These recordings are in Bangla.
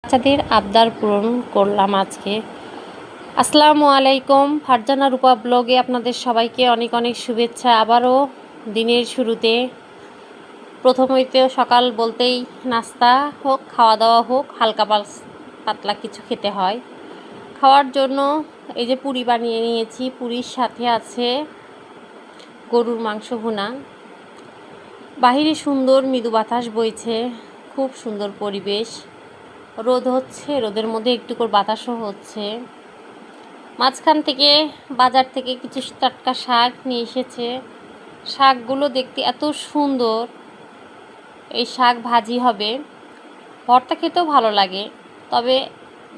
বাচ্চাদের আবদার পূরণ করলাম আজকে। আসসালামু আলাইকুম, ফারজানা রূপা ব্লগে আপনাদের সবাইকে অনেক অনেক শুভেচ্ছা। আবারও দিনের শুরুতে প্রথম হইতে সকাল বলতেই নাস্তা হোক, খাওয়া দাওয়া হোক, হালকা পাতলা কিছু খেতে হয়। খাওয়ার জন্য এই যে পুরি বানিয়ে নিয়েছি, পুরির সাথে আছে গরুর মাংস ভুনা। বাহিরে সুন্দর মৃদু বাতাস বইছে, খুব সুন্দর পরিবেশ। রোদ হচ্ছে, রোদের মধ্যে একটু করে বাতাসও হচ্ছে। মাঝখান থেকে বাজার থেকে কিছু টাটকা শাক নিয়ে এসেছে। শাকগুলো দেখতে এত সুন্দর। এই শাক ভাজি হবে, ভর্তা খেতেও ভালো লাগে, তবে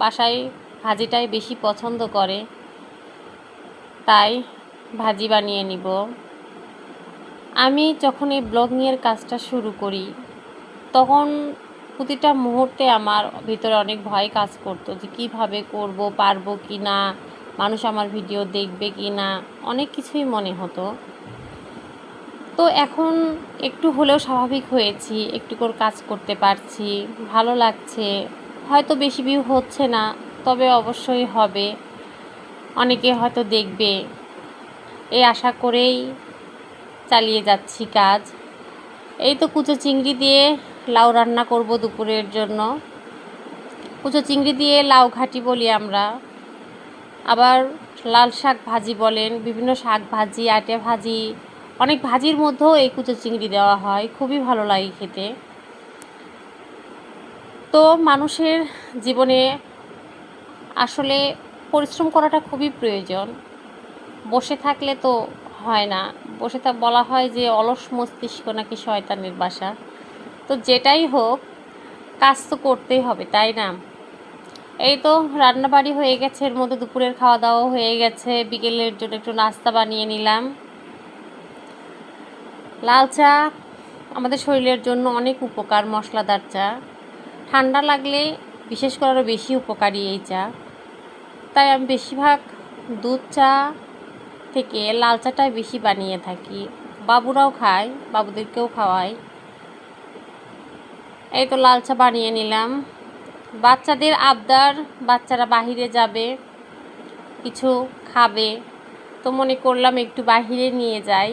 বাসায় ভাজিটাই বেশি পছন্দ করে, তাই ভাজি বানিয়ে নিব। আমি যখন এই ব্লগিংয়ের কাজটা শুরু করি তখন প্রতিটা মুহূর্তে আমার ভিতরে অনেক ভয় কাজ করতো যে কীভাবে করব, পারবো কি না, মানুষ আমার ভিডিও দেখবে কি না, অনেক কিছুই মনে হতো। তো এখন একটু হলেও স্বাভাবিক হয়েছি, একটু করে কাজ করতে পারছি, ভালো লাগছে। হয়তো বেশি ভিউ হচ্ছে না, তবে অবশ্যই হবে, অনেকে হয়তো দেখবে, এই আশা করেই চালিয়ে যাচ্ছি কাজ। এই তো কুচো চিংড়ি দিয়ে লাউ রান্না করব দুপুরের জন্য। কুচো চিংড়ি দিয়ে লাউ ঘাটি বলি আমরা, আবার লাল শাক ভাজি বলেন, বিভিন্ন শাক ভাজি, আটে ভাজি, অনেক ভাজির মধ্যেও এই কুচো চিংড়ি দেওয়া হয়, খুবই ভালো লাগে খেতে। তো মানুষের জীবনে আসলে পরিশ্রম করাটা খুবই প্রয়োজন। বসে থাকলে তো হয় না, বলা হয় যে অলস মস্তিষ্ক নাকি শয়তানের বাসা। তো যেটাই হোক, কাজ তো করতেই হবে, তাই না? এই তো রান্নাবাড়ি হয়ে গেছে, এর মধ্যে দুপুরের খাওয়া দাওয়া হয়ে গেছে। বিকেলের জন্য একটু নাস্তা বানিয়ে নিলাম। লাল চা আমাদের শরীরের জন্য অনেক উপকার, মশলাদার চা। ঠান্ডা লাগলে বিশেষ করে আরও বেশি উপকারী এই চা। তাই আমি বেশিরভাগ দুধ চা থেকে লাল চাটাই বেশি বানিয়ে থাকি। বাবুরাও খায়, বাবুদেরকেও খাওয়াই। এই তো লাল চা বানিয়ে নিলাম। বাচ্চাদের আবদার, বাচ্চারা বাহিরে যাবে, কিছু খাবে, তো মনে করলাম একটু বাহিরে নিয়ে যাই।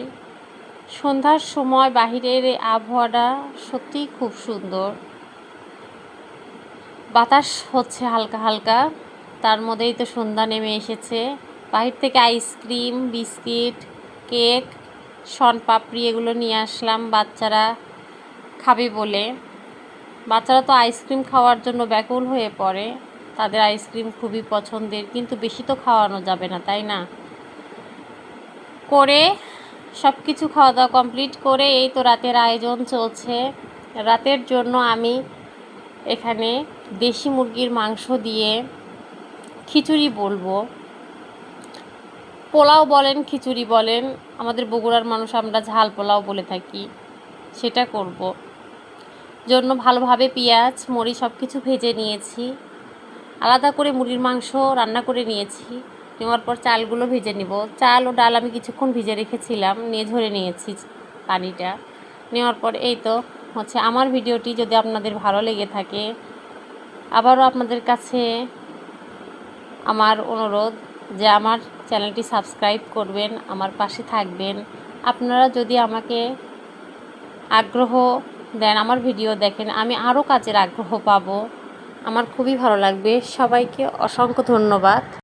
সন্ধ্যার সময় বাহিরের এই আবহাওয়াটা সত্যিই খুব সুন্দর। বাতাস হচ্ছে হালকা হালকা, তার মধ্যেই তো সন্ধ্যা নেমে এসেছে। বাহির থেকে আইসক্রিম, বিস্কিট, কেক, শনপাপড়ি এগুলো নিয়ে আসলাম বাচ্চারা খাবে বলে। বাচ্চারা তো আইসক্রিম খাওয়ার জন্য ব্যাকুল হয়ে পড়ে, তাদের আইসক্রিম খুবই পছন্দের, কিন্তু বেশি তো খাওয়ানো যাবে না, তাই না? করে সব কিছু খাওয়া দাওয়া কমপ্লিট করে এই তো রাতের আয়োজন চলছে। রাতের জন্য আমি এখানে দেশি মুরগির মাংস দিয়ে খিচুড়ি বলবো, পোলাও বলেন, খিচুড়ি বলেন, আমাদের বগুড়ার মানুষ আমরা ঝাল পোলাও বলে থাকি, সেটা করব। জন্য ভালোভাবে পেঁয়াজ মরিচ সব কিছু ভেজে নিয়েছি। আলাদা করে মুরগির মাংস রান্না করে নিয়েছি। নেওয়ার পর চালগুলো ভেজে নিব। চাল ও ডাল আমি কিছুক্ষণ ভিজে রেখেছিলাম, নিয়ে ঝরে নিয়েছি পানিটা। নেওয়ার পর এই তো হচ্ছে আমার ভিডিওটি যদি আপনাদের ভালো লেগে থাকে, আবারও আপনাদের কাছে আমার অনুরোধ যে আমার চ্যানেলটি সাবস্ক্রাইব করবেন, আমার পাশে থাকবেন। আপনারা যদি আমাকে আগ্রহ দেন, আমার ভিডিও দেখেন, আমি আরও কাজের আগ্রহ পাবো, আমার খুবই ভালো লাগবে। সবাইকে অসংখ্য ধন্যবাদ।